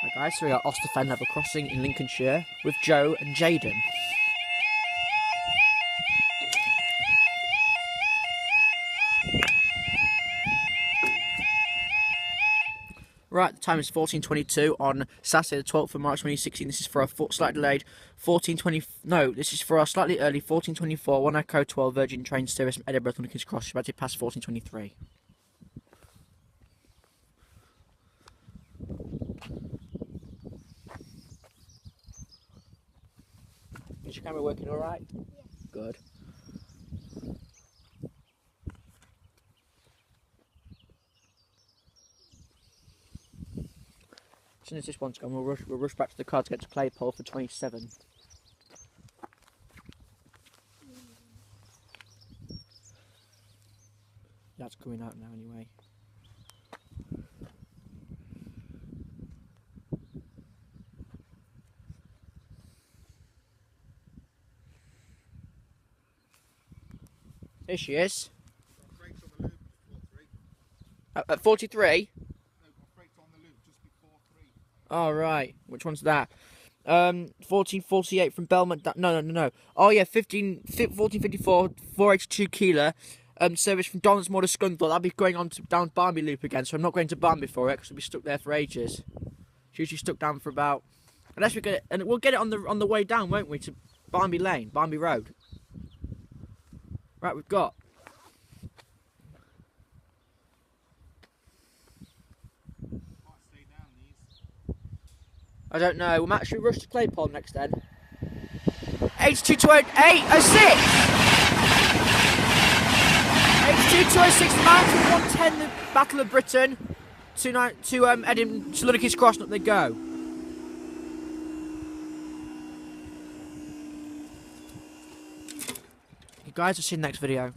Hi guys, so we are Oster level crossing in Lincolnshire with Joe and Jaden. Right, the time is 14:22 on Saturday the 12th of March 2016. This is for our slightly delayed 14:20. No, this is for our slightly early 14:24 1 Echo 12 Virgin train service from Edinburgh to Lincoln's Cross. It's about to pass 14:23. Is your camera working all right? Yeah. Good. As soon as this one's gone, we'll rush back to the car to get to Claypole for 27. That's coming out now anyway. Here she is. At 43? Oh, right. Which one's that? 1448 from Belmont. No. Oh, yeah, 1454, 482 Keeler. Service from Donsmore to Scunthorpe. That'll be going on to down Barnby Loop again, so I'm not going to Barnby for it because it'll be stuck there for ages. It's usually stuck down for about. Unless we get it, and we'll get it on the way down, won't we, to Barnby Lane, Barnby Road. Right, we've got. I don't know. We'll actually rush to Claypole next then. 822806! 822806, the Mountain 110, the Battle of Britain. To Edinburgh, to Lincoln's Cross, and up they go. You guys will see you in the next video.